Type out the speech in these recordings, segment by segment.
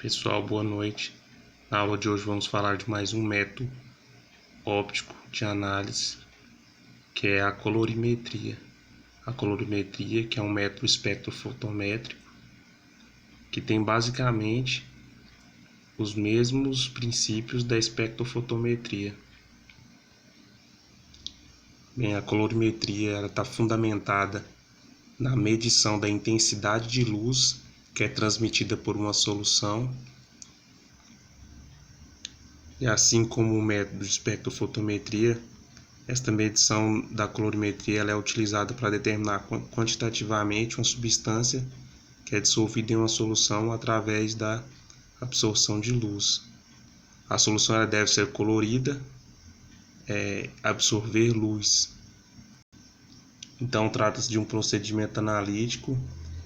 Pessoal, boa noite. Na aula de hoje vamos falar de mais um método óptico de análise, que é a colorimetria. A colorimetria, que é um método espectrofotométrico, que tem basicamente os mesmos princípios da espectrofotometria. Bem, a colorimetria está fundamentada na medição da intensidade de luz que é transmitida por uma solução. E assim como o método de espectrofotometria, esta medição da colorimetria ela é utilizada para determinar quantitativamente uma substância que é dissolvida em uma solução através da absorção de luz. A solução ela deve ser colorida, absorver luz. Então trata-se de um procedimento analítico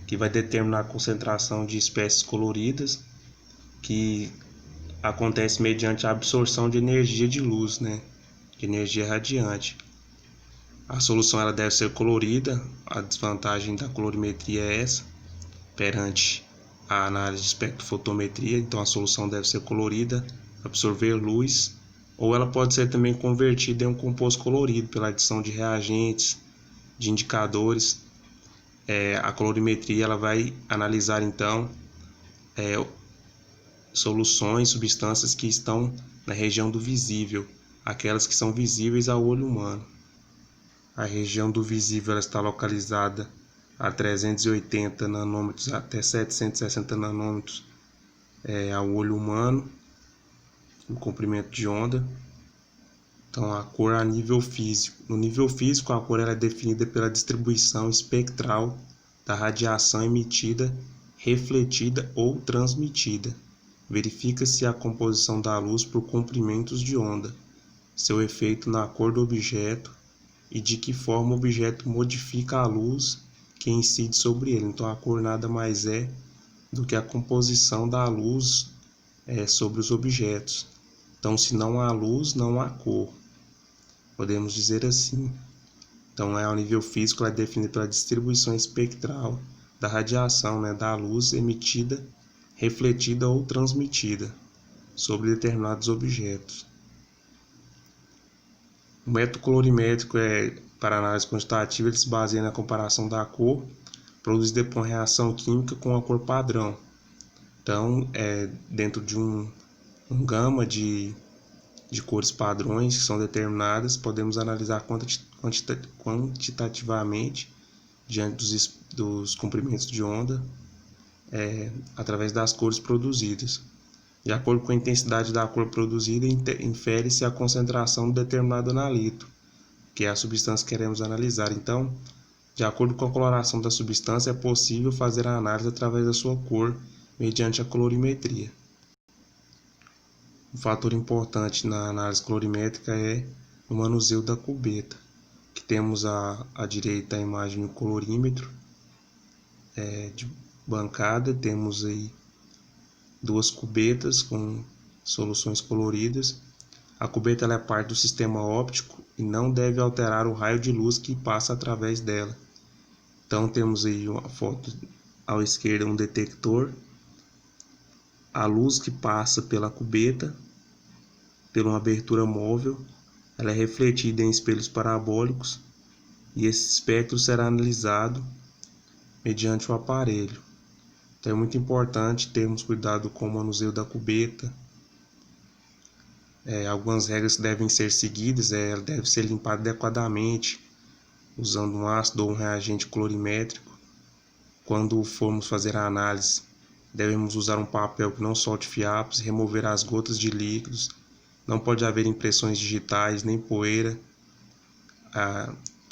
que vai determinar a concentração de espécies coloridas, que acontece mediante a absorção de energia de luz, de energia radiante. A solução ela deve ser colorida. A desvantagem da colorimetria é essa perante a análise de espectrofotometria. Então a solução deve ser colorida, absorver luz, ou ela pode ser também convertida em um composto colorido pela adição de reagentes, de indicadores. A colorimetria ela vai analisar então soluções, substâncias que estão na região do visível, aquelas que são visíveis ao olho humano. A região do visível ela está localizada a 380 nanômetros até 760 nanômetros ao olho humano, no comprimento de onda. Então a cor a nível físico. No nível físico, a cor ela é definida pela distribuição espectral da radiação emitida, refletida ou transmitida. Verifica-se a composição da luz por comprimentos de onda, seu efeito na cor do objeto e de que forma o objeto modifica a luz que incide sobre ele. Então a cor nada mais é do que a composição da luz sobre os objetos. Então se não há luz, não há cor. Podemos dizer assim. Então ao nível físico ela é definida pela distribuição espectral da radiação, da luz emitida, refletida ou transmitida sobre determinados objetos. O método colorimétrico para análise quantitativa, ele se baseia na comparação da cor produzida por uma reação química com a cor padrão. Então, dentro de um gama de cores padrões que são determinadas, podemos analisar quantitativamente diante dos comprimentos de onda através das cores produzidas. De acordo com a intensidade da cor produzida, infere-se a concentração de determinado analito, que é a substância que queremos analisar. Então, de acordo com a coloração da substância, é possível fazer a análise através da sua cor, mediante a colorimetria. Um fator importante na análise colorimétrica é o manuseio da cubeta, que temos à direita a imagem do colorímetro de bancada, temos aí duas cubetas com soluções coloridas. A cubeta ela é parte do sistema óptico e não deve alterar o raio de luz que passa através dela. Então temos aí uma foto à esquerda, um detector. A luz que passa pela cubeta, por uma abertura móvel, ela é refletida em espelhos parabólicos e esse espectro será analisado mediante o aparelho. Então é muito importante termos cuidado com o manuseio da cubeta. Algumas regras devem ser seguidas, ela deve ser limpada adequadamente, usando um ácido ou um reagente colorimétrico. Quando formos fazer a análise, devemos usar um papel que não solte fiapos e remover as gotas de líquidos. Não pode haver impressões digitais nem poeira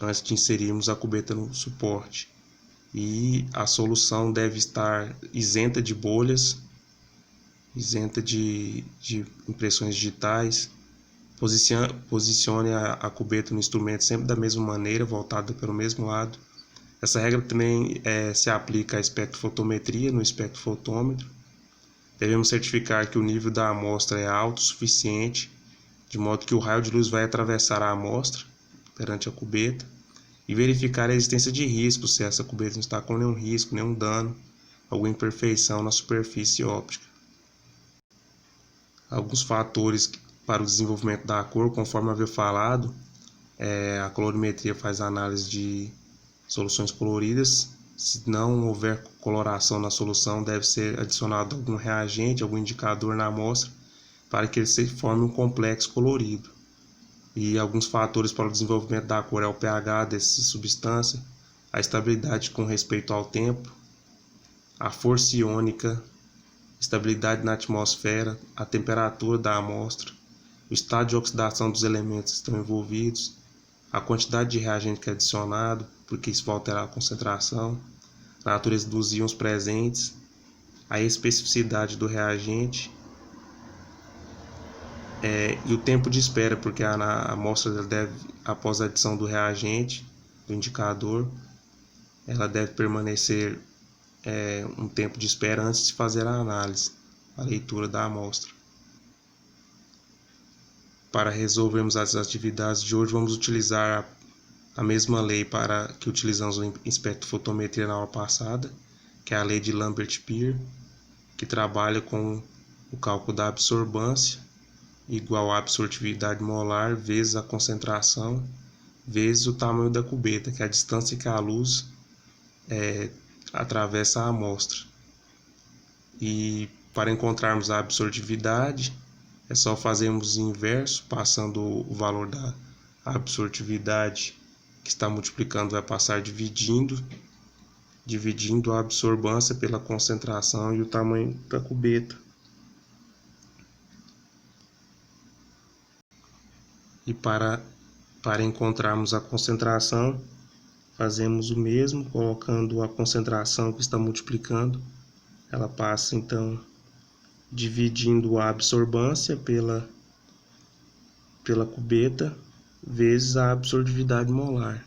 antes de inserirmos a cubeta no suporte. E a solução deve estar isenta de bolhas, isenta de impressões digitais. Posicione a cubeta no instrumento sempre da mesma maneira, voltada pelo mesmo lado. Essa regra também se aplica à espectrofotometria, no espectrofotômetro. Devemos certificar que o nível da amostra é alto o suficiente, de modo que o raio de luz vai atravessar a amostra perante a cubeta, e verificar a existência de risco, se essa cubeta não está com nenhum risco, nenhum dano, alguma imperfeição na superfície óptica. Alguns fatores para o desenvolvimento da cor, conforme havia falado, a colorimetria faz análise de soluções coloridas. Se não houver coloração na solução, deve ser adicionado algum reagente, algum indicador na amostra, para que ele se forme um complexo colorido. E alguns fatores para o desenvolvimento da cor é o pH dessa substância, a estabilidade com respeito ao tempo, a força iônica, estabilidade na atmosfera, a temperatura da amostra, o estado de oxidação dos elementos que estão envolvidos, a quantidade de reagente que é adicionado, porque isso vai alterar a concentração, a natureza dos íons presentes, a especificidade do reagente, e o tempo de espera, porque a amostra deve, após a adição do reagente, do indicador, ela deve permanecer um tempo de espera antes de fazer a análise, a leitura da amostra. Para resolvermos as atividades de hoje, vamos utilizar a mesma lei para que utilizamos em espectrofotometria na aula passada, que é a lei de Lambert-Beer, que trabalha com o cálculo da absorbância igual à absortividade molar vezes a concentração vezes o tamanho da cubeta, que é a distância que a luz atravessa a amostra. E para encontrarmos a absortividade, é só fazermos o inverso, passando o valor da absortividade que está multiplicando, vai passar dividindo a absorbância pela concentração e o tamanho da cubeta. E para encontrarmos a concentração, fazemos o mesmo, colocando a concentração que está multiplicando. Ela passa então dividindo a absorbância pela cubeta vezes a absortividade molar.